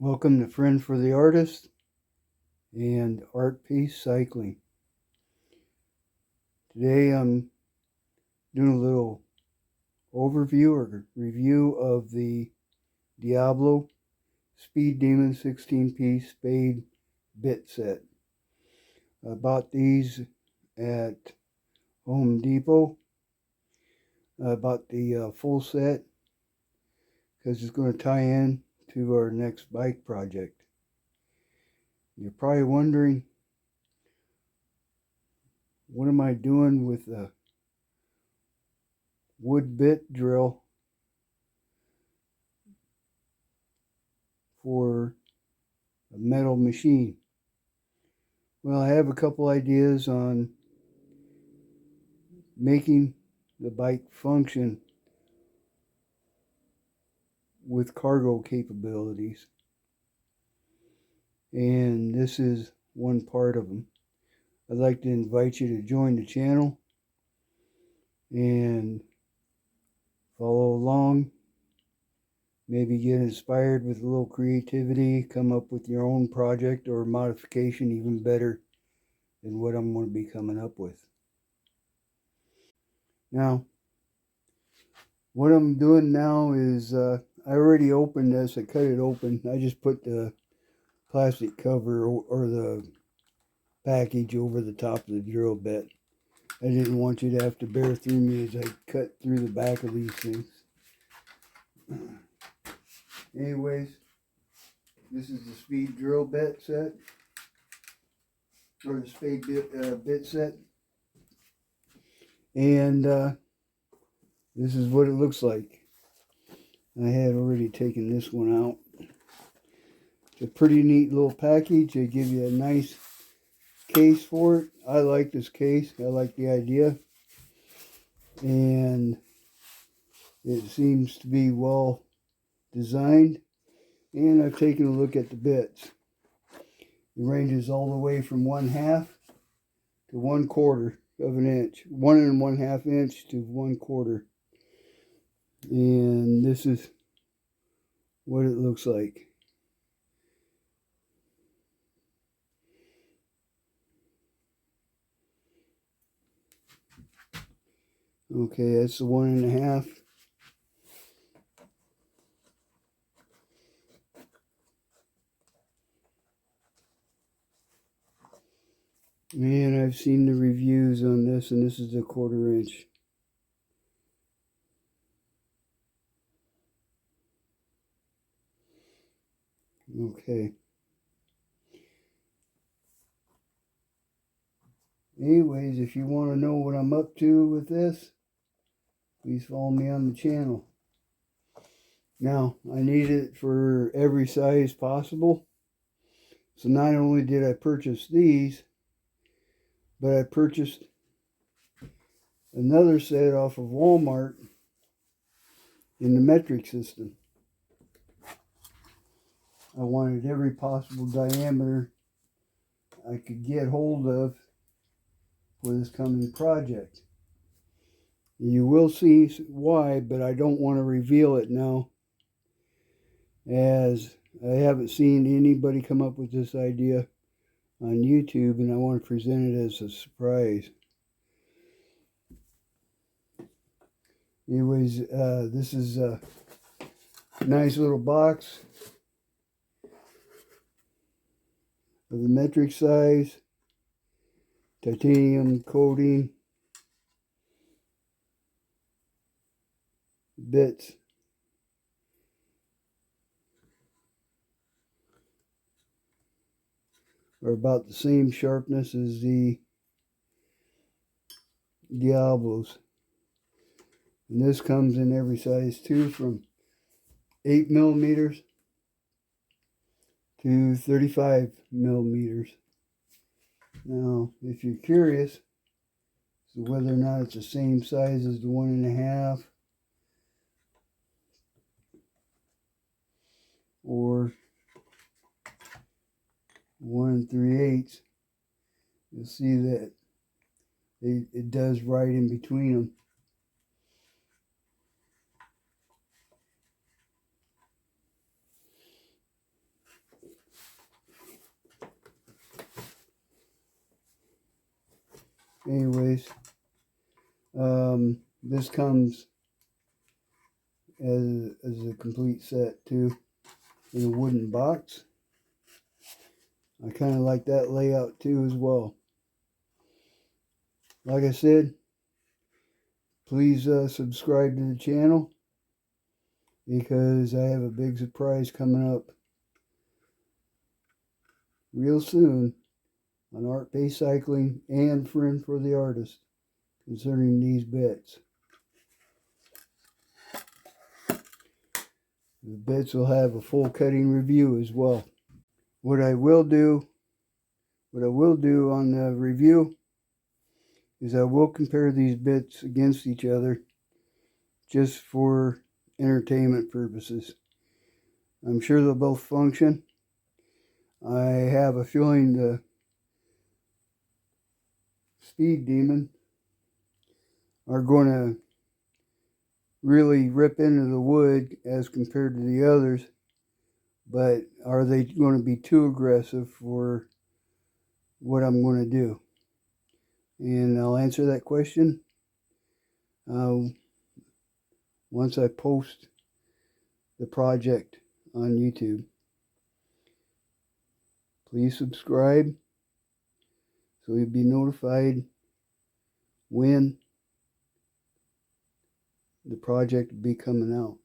Welcome to Friend for the Artist and Art Piece Cycling. Today I'm doing a little overview or review of the Diablo Speed Demon 16-piece Spade bit set. I bought these at Home Depot. I bought the full set because it's going to tie in to our next bike project. You're probably wondering, what am I doing with a wood bit drill for a metal machine? Well, I have a couple ideas on making the bike function with cargo capabilities, and this is one part of them. I'd like to invite you to join the channel and follow along, maybe get inspired with a little creativity, come up with your own project or modification even better than what I'm going to be coming up with. Now, what I'm doing now is I already opened this. I cut it open. I just put the plastic cover or the package over the top of the drill bit. I didn't want you to have to bear through me as I cut through the back of these things. Anyways, this is the Speed drill bit set, or the Spade bit set, and this is what it looks like. I had already taken this one out. It's a pretty neat little package. They give you a nice case for it. I like this case. I like the idea, and it seems to be well designed. And I've taken a look at the bits. It ranges all the way from 1/2 to 1/4 of an inch, 1 1/2 inch to 1/4, and this is what it looks like. Okay, that's the 1 1/2. And I've seen the reviews on this, and this is the 1/4 inch. Okay. Anyways, if you want to know what I'm up to with this, please follow me on the channel. Now, I need it for every size possible. So not only did I purchase these, but I purchased another set off of Walmart in the metric system. I wanted every possible diameter I could get hold of for this coming project. You will see why, but I don't want to reveal it now, as I haven't seen anybody come up with this idea on YouTube, and I want to present it as a surprise. Anyways, this is a nice little box of the metric size, titanium coating, bits, are about the same sharpness as the Diablos. And this comes in every size too, from 8 millimeters to 35 millimeters. Now, if you're curious as to whether or not it's the same size as the 1 1/2 or 1 3/8, you'll see that it does right in between them. anyways, this comes as a complete set too, in a wooden box. I kind of like that layout too as well. Like I said, please subscribe to the channel, because I have a big surprise coming up real soon on art-based cycling and friend for the artist concerning these bits. The bits will have a full cutting review as well. What I will do on the review is I will compare these bits against each other just for entertainment purposes. I'm sure they'll both function. I have a feeling the Speed Demon are going to really rip into the wood as compared to the others, but are they going to be too aggressive for what I'm going to do? And I'll answer that question once I post the project on YouTube. Please subscribe so you'll be notified when the project will be coming out.